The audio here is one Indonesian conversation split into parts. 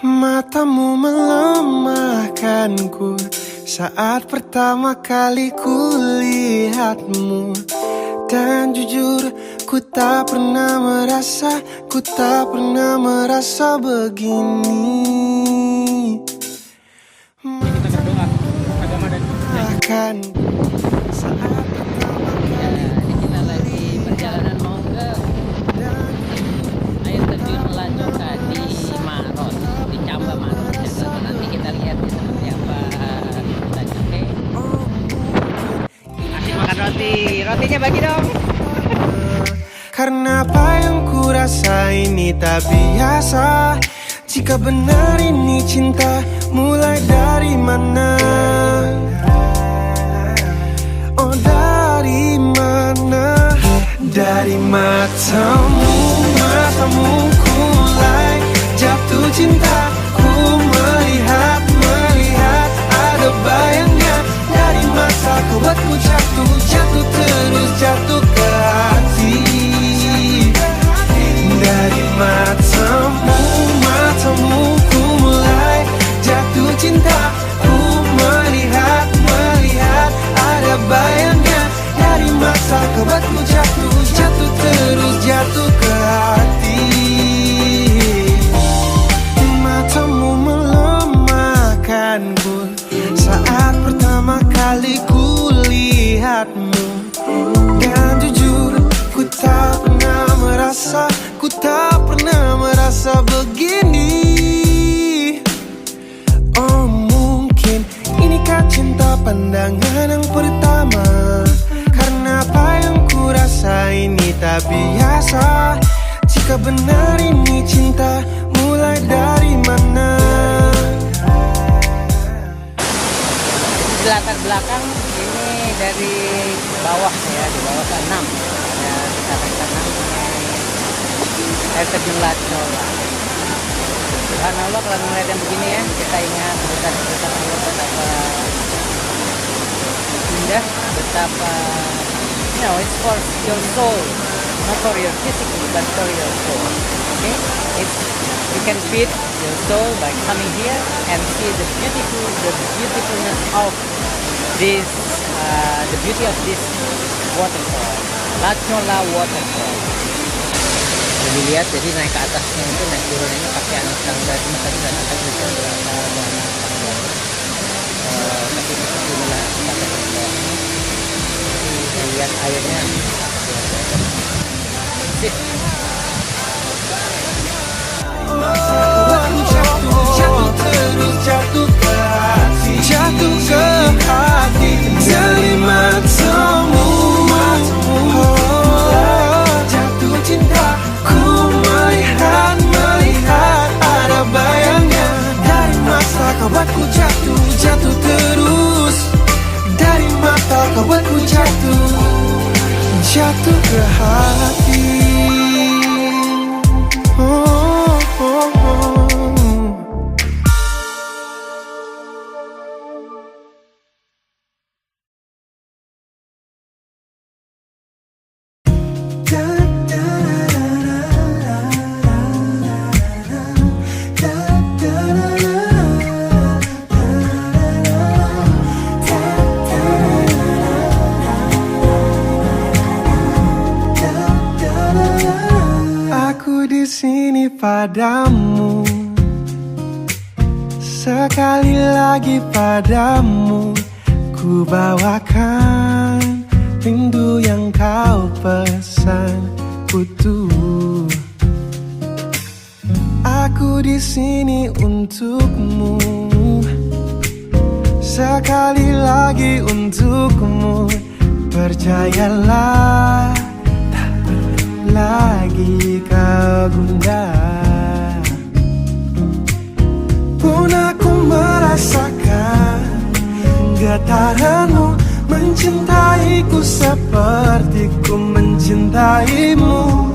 Matamu melemahkanku saat pertama kali ku lihatmu. Dan jujur, ku tak pernah merasa begini. Kita berdoa agama dan Akan saat pertama kali Kita lagi perjalanan mau ke air terjun Lanjoka di Maros, di Camba Maros. Nanti kita lihat seperti apa. Oke. Asik makan roti. Rotinya bagi dong. Karena apa yang ku rasa ini tak biasa. Jika benar ini cinta, mulai dari mana? Oh, dari mana? Dari matamu ku mulai jatuh cinta. Ku melihat ada bayangnya. Dari mata kau buatku jatuh terus jatuh ke hati. Dari matamu ku mulai jatuh cinta. Ku melihat ada bayangnya. Dari mata kau buatku jatuh terus jatuh ke hati. Matamu melemahkanku saat pertama kali ku lihatmu. Dan jujur, ku tak pernah merasa begini. Oh, mungkin inikah cinta pandangan yang pertama. Karena apa yang ku rasa ini tak biasa. Jika benar ini cinta, mulai dari mana? Di latar belakang ini dari bawah ya, di bawah ke 6 ya, kita ke 6 air terjun Lanjoka. Subhanallah, kalau melihat yang begini ya, kita ingat betapa indah, betapa it's for your soul, not for your physical but for your soul. Okay, you can feed your soul by coming here and see the beautifulness of this, the beauty of this waterfall, Lanjoka waterfall. Jadi lihat, jadi naik ke atasnya itu, naik turunnya ini pakai anak tangga. Cuma tadi nggak akan bisa berapa banyak tangga. Tapi inilah pakai tangga. Jadi lihat airnya. Sip. Jatuh terus jatuh ke hati. Dari matamu jatuh cinta. Ku melihat ada bayangnya. Dari mata kau buatku jatuh terus. Dari mata kau buatku jatuh ke hati. Sini padamu, sekali lagi padamu ku bawakan rindu yang kau pesan utuh. Aku di sini untukmu, sekali lagi untukmu. Percayalah, lagi kau gundah. Pun aku merasakan getaranmu, mencintaiku seperti ku mencintaimu.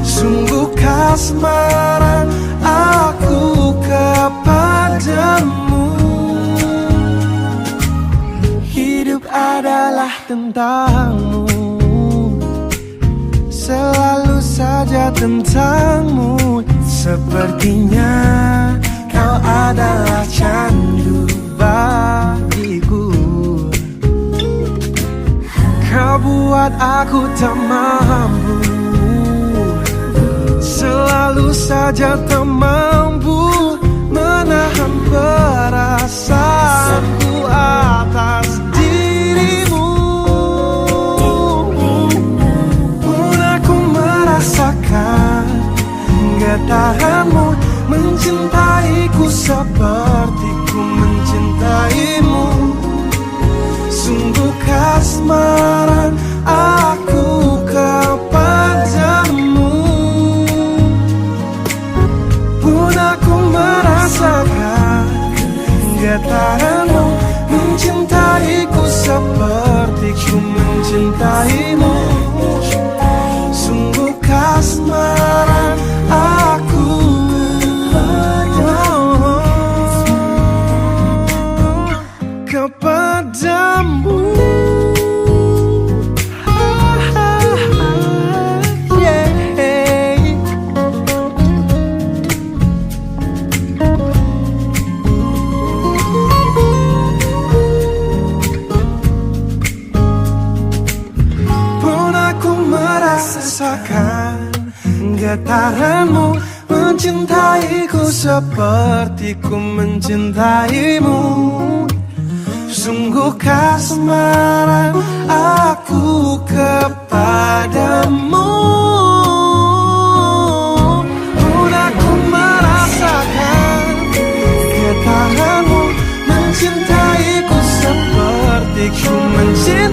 Sungguh kasmaran aku kepadamu. Hidup adalah tentangmu, selalu saja tentangmu. Sepertinya kau adalah candu bagiku. Kau buat aku tak mampu, selalu saja tak mampu menahan perasaanku atas dirimu. Pun aku merasakan getaranmu mencintaiku seperti ku mencintaimu. Sungguh kasmaran aku kepadamu. Pun aku merasakan getaranmu mencintaiku seperti ku mencintaimu. Sungguh kasmaran aku kepadamu. Pun aku merasakan getaranmu mencintaiku seperti ku mencintaimu. Sungguh kasmaran aku kepadamu. Pun aku merasakan getaranmu mencintaiku seperti ku mencintaimu.